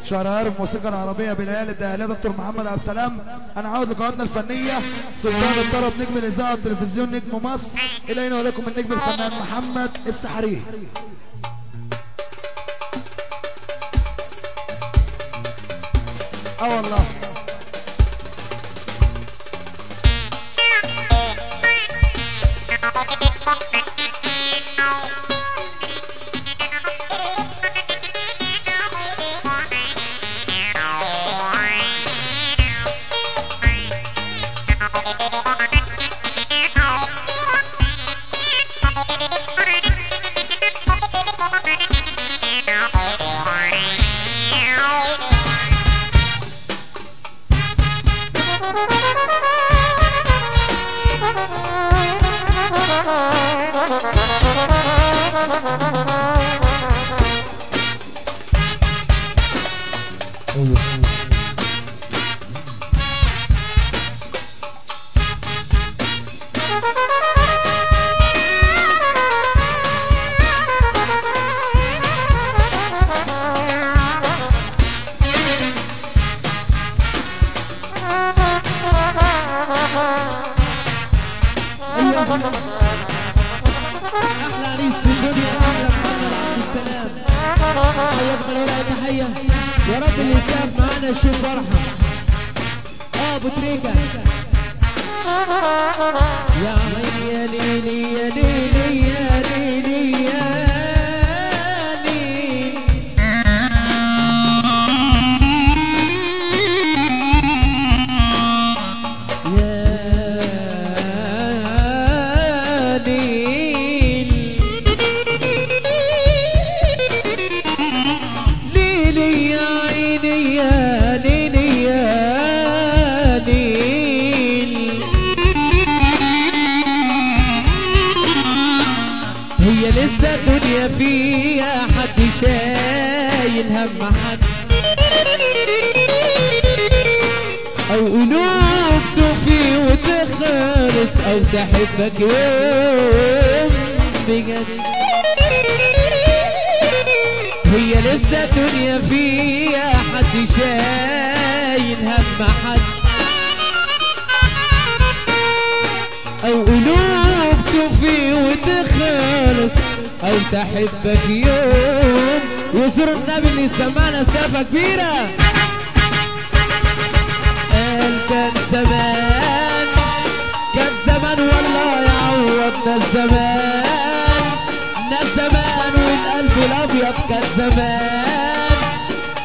شهريار الموسيقى العربيه بليالي الدهاليه دكتور محمد عبد السلام. انا عاود لقاءاتنا الفنيه سلطان الطرب نجم الاذاعه والتلفزيون نجم مصر. الينا ولكم النجم الفنان محمد السحري. والله احلى عريس في الدنيا احلى محمد عبد السلام. حياك من تحيه يا رب اللي يساعد معانا يشوف فرحه. ابو تريكه يا عيني يا ليلي يا ليلي يا ليلي يا لسه الدنيا فيها حد شايل هم حد او قلوب تفي وتخلص او تحبك يوم بجد. هي لسه الدنيا فيها حد شايل هم حد او قلوب تفي وتخلص او تحبك يوم. يزور النبي اللي سمعنا سقفة كبيرة. قال كان زمان كان زمان والله يعوضنا الزمان. ناس زمان والقلب الابيض كان زمان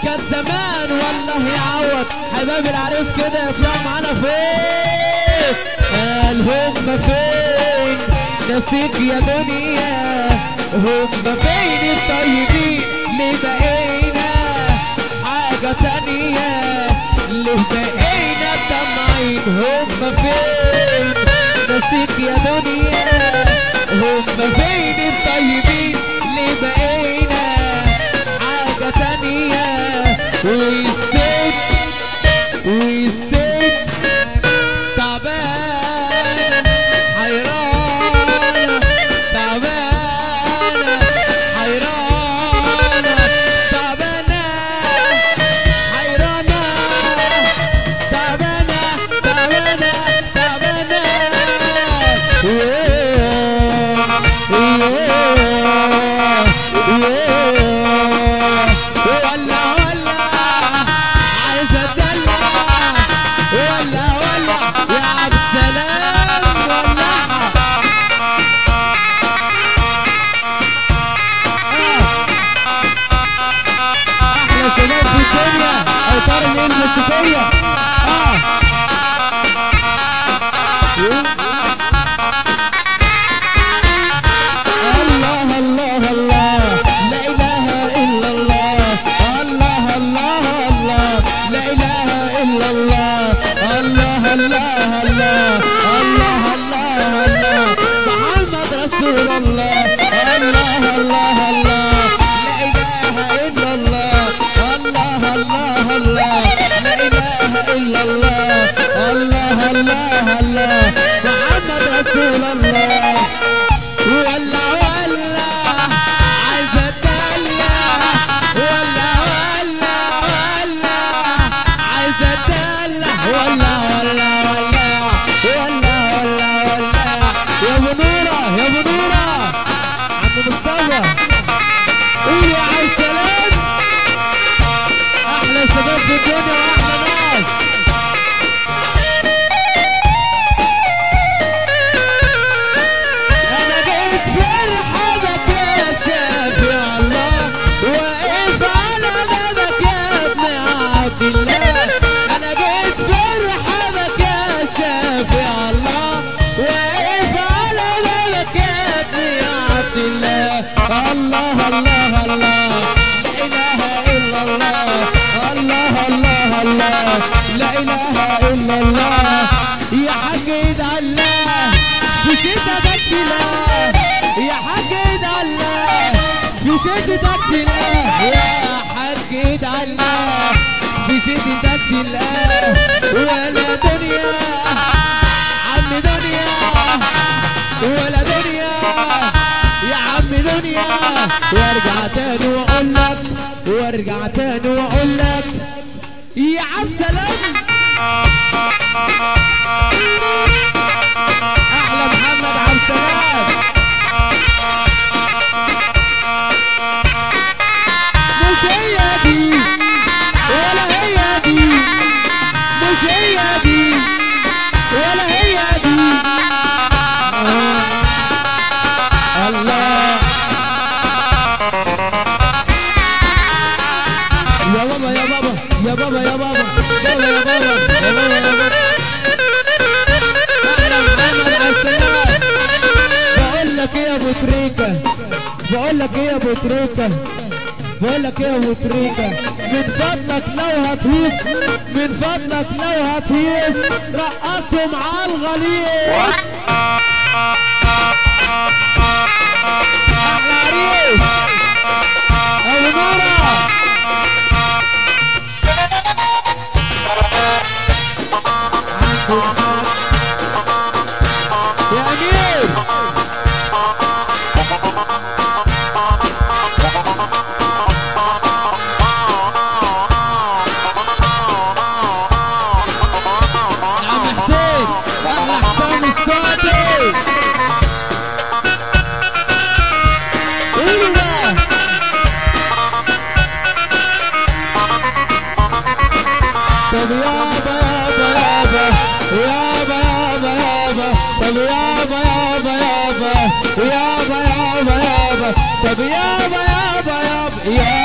كان زمان والله يعوض. حبايب العريس كده يطلعوا معانا فين؟ قال هم فين نسيك يا دنيا هم فين الطيبين اللي بقينا حاجة تانية اللي بقينا طمعين. هم فين نسيك يا دنيا هم فين الطيبين اللي بقينا حاجة تانية. والست تعبان حيرانة تعبانة حيرانة تعبانة حيرانة تعبانة تعبانة تعبانة. ولا عايزة اتدلع ولا يا عبد السلام ولعها. احلى شباب في الدنيا اوتار الليل الموسيقية. الله الله الله لا اله الا الله. الله الله الله لا اله الا الله. الله الله الله الله الله الله محمد رسول الله. الله الله الله لا اله الا الله. الله الله الله لا اله الا الله. الله الله الله محمد رسول الله. ولا عايزة اتدلع ولا لا اله الا الله يا حاج ادعي الله في شدتك الله يا حاج ادعي الله في شدتك الله يا حاج ادعي الله في شدتك الله ولا دنيا عم دنيا ولا دنيا يا عم دنيا وارجع تاني واقول لك وارجع تاني واقول لك يا عم سلام احلى محمد عبد السلام مش هي دي ولا هي دي مش هي دي ولا هي دي الله يا بابا يا بابا يا بابا يا بابا يا بابا يا بابا يا بابا يا بابا احلى محمد عبد السلام بقول لك ايه يا ابو تريكه بقول لك ايه يا ابو تريكه بقول لك ايه يا ابو تريكه من فضلك لو هتهيص من فضلك لو هتهيص رقصهم على الغليظ احلى عريس ابو نوره يا امير طب يابا يابا يابا يابا يابا يابا طب يابا يابا يابا يابا يابا يابا طب يابا يابا يابا يابا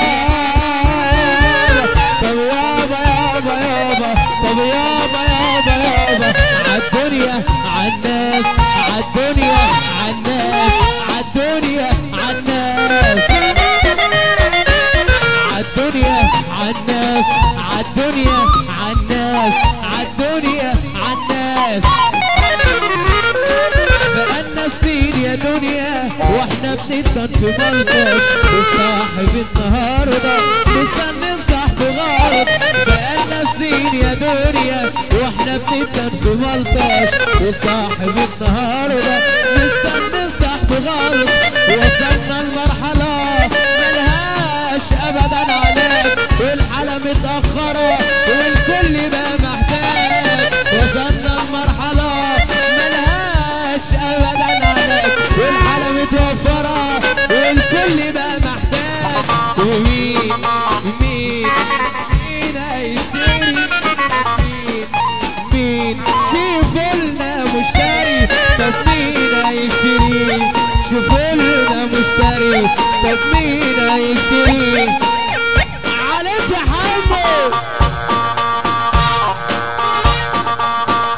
طب يابا يابا يابا طب يابا يابا يابا عالدنيا عالناس عالدنيا عالناس عالدنيا عالناس عالدنيا عالناس عالدنيا عالناس عالدنيا عالناس بقالنا سنين يا دنيا واحنا بنتن في ملطش وصاحب النهارده مستني صاحب غلط بقالنا سنين يا دنيا واحنا بنتن في ملطش وصاحب النهارده مستني صاحب غلط وصلنا لمرحله ملهاش ابدا علاج والحالة متأخرة والكل بقى محتاج وصلنا لمرحلة ملهاش أبدا علاج والحالة متوفرة والكل بقى محتاج ومين مين مين هيشتري مين شوفولنا مشتري طب مين هيشتري شوفولنا مشتري طب مين هيشتري عليك يا حمو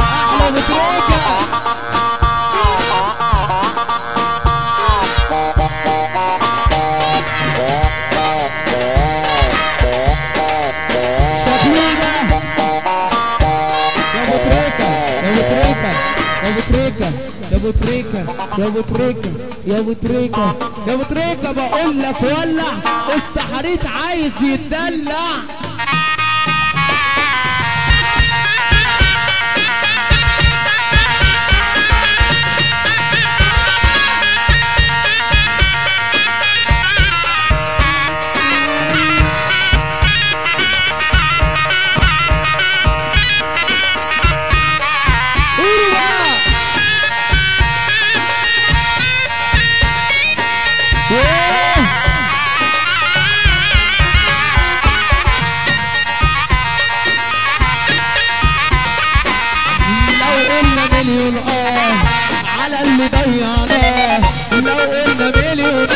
احلى بتريكه شكلينا يا بتريكه يا بتريكه يا بتريكه يا بتريكه يا بتريكه يا بتريكه يا بتريكه بقول لك ولع السحريت عايز يتدلع مليون على اللي ضيعناه لو قلنا مليون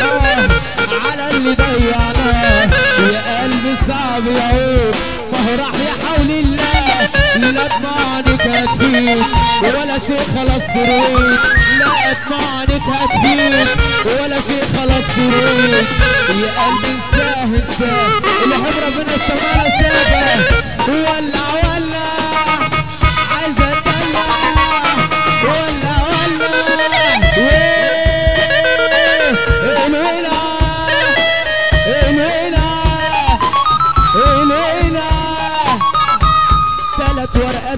على اللي ضيعناه يا قلبي صعب يعود ما هو راح يحول الله لا اطمعنك هتفيد ولا شيء خلاص تريد لا اطمعنك هتفيد ولا شيء خلاص تريد يا قلبي انساه انساه اللي حب ربنا السماء سابه ولع ولع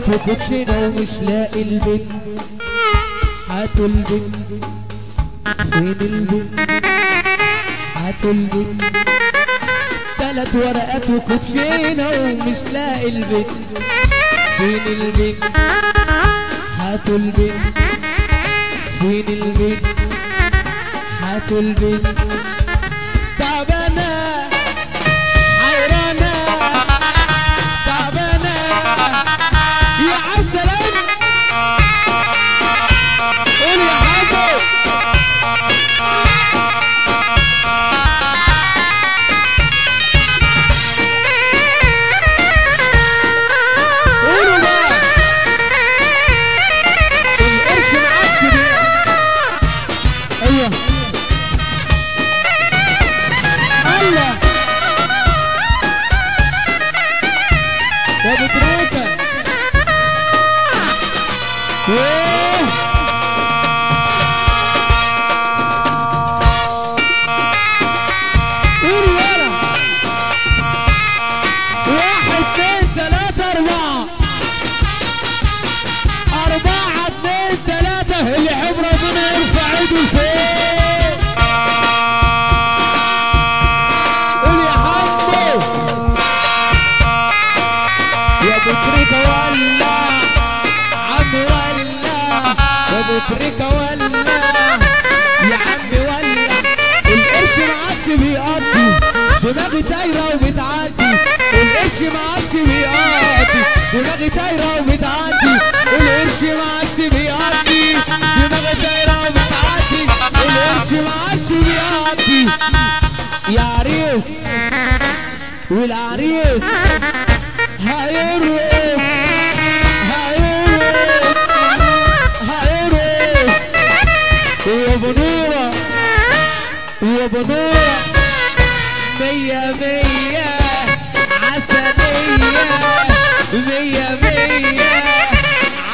وكوتشينة ومش لاقي البنت. هاتوا البنت، فين البنت؟ هاتوا البنت. 3 ورقات وكوتشينة ومش لاقي البنت. فين البنت؟ هاتوا البنت. فين البنت؟ هاتوا البنت. تعبانة حيرانة تعبانة يا عبد السلام. قول يا حاجة. قولوا بقى القرش ما عادش بيه. ايوه الله يا ابو تريكة. قولوا يلا 1 2 3 4 4 2 3. اللي يحب ربنا يرفع ايده لفوق. قول يا حمو يا ابو تريكة ولع عم ولع يا ابو تريكة ولع يا عم ولع. القرش ما عادش بيقضي دماغي دايرة وبتعدي. القرش ما عادش بيقضي دماغي دايرة وبتعدي. القرش ما عادش بيقضي دماغي دايرة وبتعدي. القرش ما عادش بيقضي. يا عريس والعريس هيرقص هيرقص هيرقص. يا بنورة يا بنورة 100 100 عسلية 100 100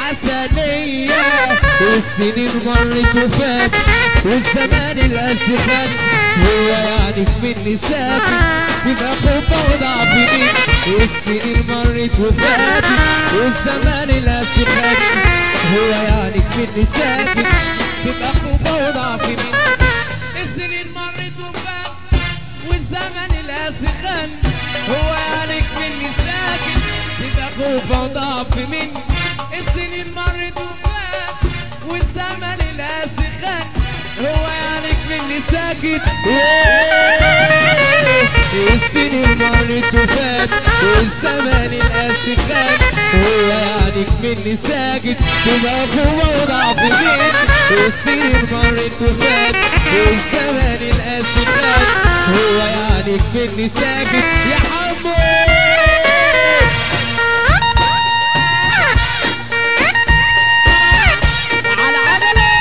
عسلية. والسنين مرت وفات والزمان الأشخاص. هو يعني مني ساكت تبقى خوفة وضعف مني. السنين مرت وفات والزمان الأشخاص. هو يعني مني ساكت تبقى خوفة وضعف مني. السنين مرت وفات والزمن الأسخن. هو يعني مني ساكت تبقى خوفة وضعف مني. السنين مرت وفات والزمن الأسخن. هو يعني مني ساكت. السنين مرت وفات والزمن الأسخن. هو يعني مني ساكت تبقى خوفة وضعف مني. السنين مرت وفات والزمن الأسخن. هو يعني مني ساكت يا حمو. على عجلة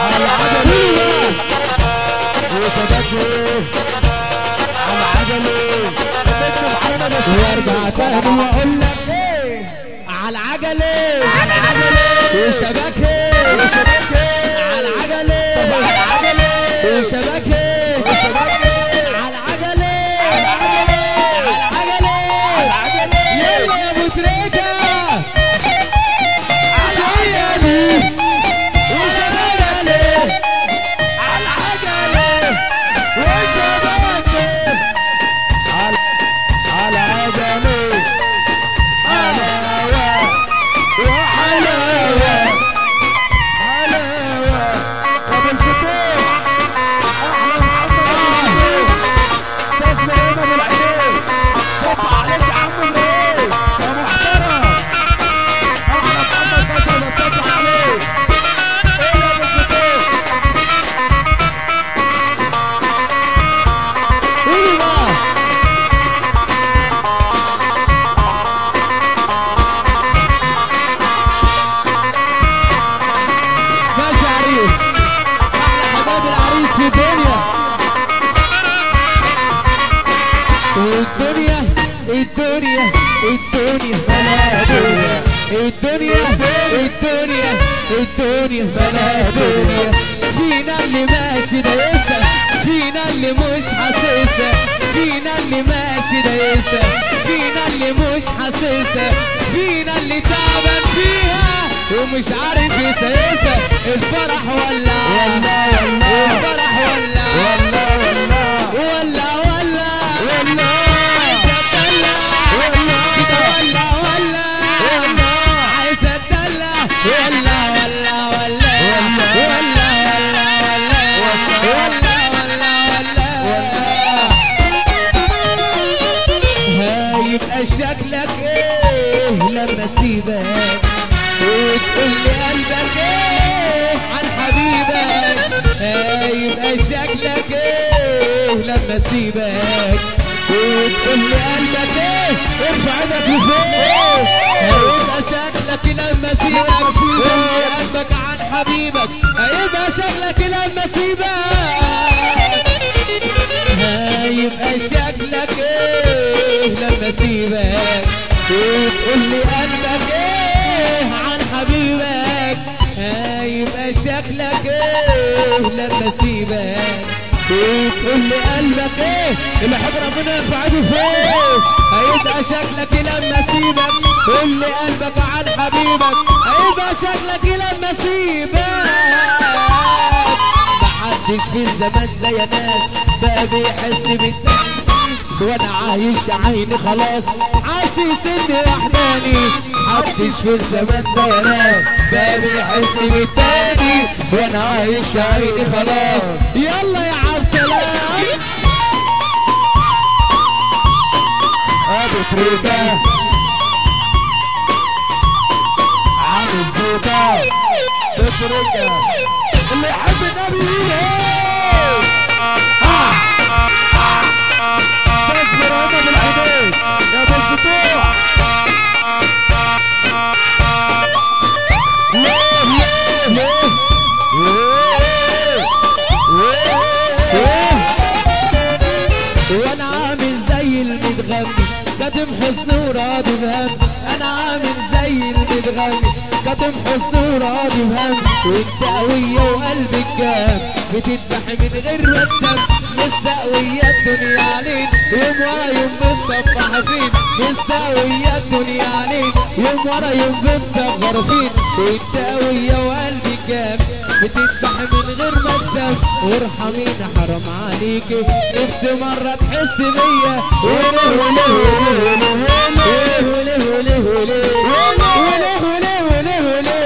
على عجلة وشبكه على عجلة. وارجع تاني واقول لك ايه على عجلة على عجلة وشبكه على عجلة على عجلة وشبكه على عجلة على عجلة يلا يا ابو تريكة شوية دي وشبكه على عجلة وشبكه على عجلة حلاوة وحلاوة حلاوة. ابو الفتوح احلى محمد استاذ مريم ابو العينين. صب عليك يا عم منير يا محترم. احلى محمد باشا بتصب عليك. ايه يا ابو الفتوح قولوا بقى. ماشي يا عريس احلى حبايب العريس في الدنيا. الدنيا الدنيا الدنيا بلا دنيا. الدنيا الدنيا الدنيا بلا دنيا. فينا اللي ماشي دايسة فينا اللي مش حاسسها. فينا اللي ماشي دايسة، فينا اللي مش حاسسها، فينا اللي تعبان فيها ومش عارف يسيسها. الفرح ولع الفرح ولع ولع ولع عايزة اتدلع كده ولع ولع عايزة اتدلع ولع ولع ولع ولع ولع هيبقى شكلك ايه لما اسيبك وتقول لي قلبك ايه عن حبيبك؟ هيبقى شكلك ايه لما اسيبك وتقول لي قلبك ايه؟ ارفع ايدك لفوق. هيبقى شكلك لما اسيبك وتقول لي قلبك عن حبيبك. هيبقى شكلك لما اسيبك. هيبقى شكلك ايه لما اسيبك وتقول لي قلبك ايه عن حبيبك؟ هيبقى شكلك ايه لما اسيبك وتقول لي قلبك ايه؟ اللي حب ربنا يرفع ايده فوق. هيبقى شكلك لما اسيبك قول لي قلبك عن حبيبك. هيبقى شكلك لما اسيبك. محدش في الزمان ده يا ناس بقى بيحس بالتاني، وانا عايش عيني خلاص حاسس اني وحداني. محدش في الزمان ده يا ناس بقى بيحس بالتاني، وانا عايش عيني خلاص. يلا يا عبد السلام ابو تريكه عامل زوطه تتركه اللي يحب النبي يقول استاذ ابراهيم بالحديد يا ابو الفتوح. وانا عامل زي المتغني كاتم حزن وراضي بهم. انا عامل زي المتغني كاتم حزن وراضي بهم. وانت قوية وقلبك جام بتذبح من غير ما تسم. مستقوية الدنيا عليك يوم ورا يوم بتصفح فين. مستقوية الدنيا عليك يوم ورا يوم بتصغر فين. وانت قوية وقلبك جام بتذبح من غير ما تسم. وارحمينا حرام عليكي نفسي مرة تحس بيا. وليه وليه وليه وليه وليه وليه وليه وليه وليه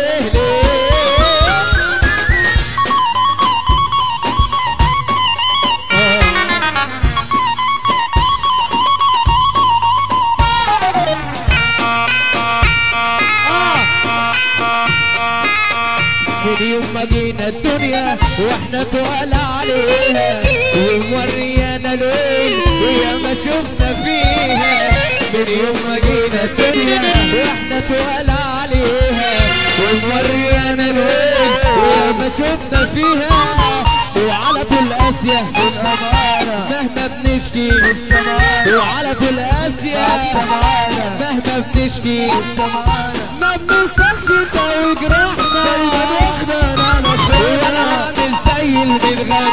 من يوم ما جينا الدنيا واحنا تقال عليها وموريانا الويل ويا ما شفنا فيها. من يوم ما جينا الدنيا واحنا تقال عليها وموريانا الويل ويا ما شفنا فيها. وعلى طول قاسية مهما بنشكي وعلى طول قاسية مهما بنشكي ما بنوصلش انت وجرحنا. وانا عامل زي المتغني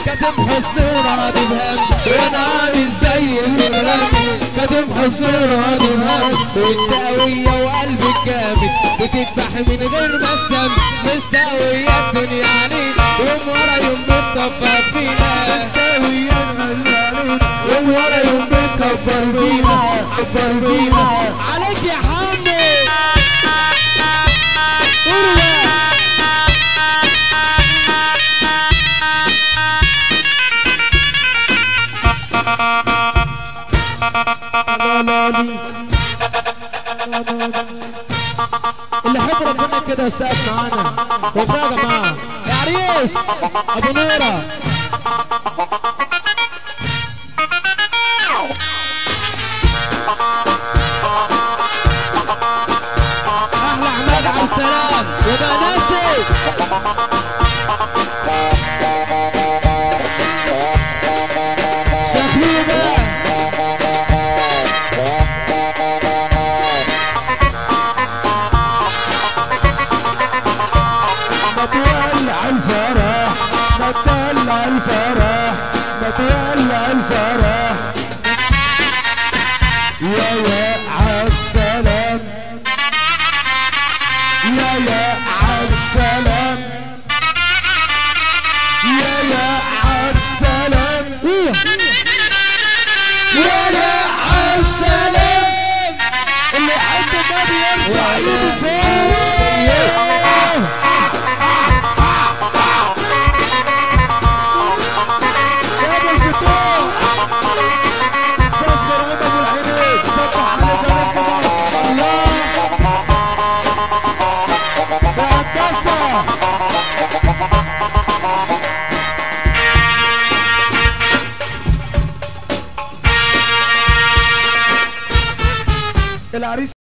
كاتم حزن وراضي بهم. وانا عامل زي المتغني كاتم حزن وراضي بهم. وانت قوية وقلبك جامد بتذبح من غير ما تسم. مستقوية الدنيا عليك يوم ورا يوم بتطبق فينا. مستقوية الدنيا عليك يوم ورا يوم بتكبر فينا. كبر فينا عليك يا حمد. اللي حب ربنا كده يسقف معانا وفاء يا جماعه. يا عريس ابو نوره احلى عماد عبد السلام وبقى ناسي شكيبه الفرح نتدلع العريس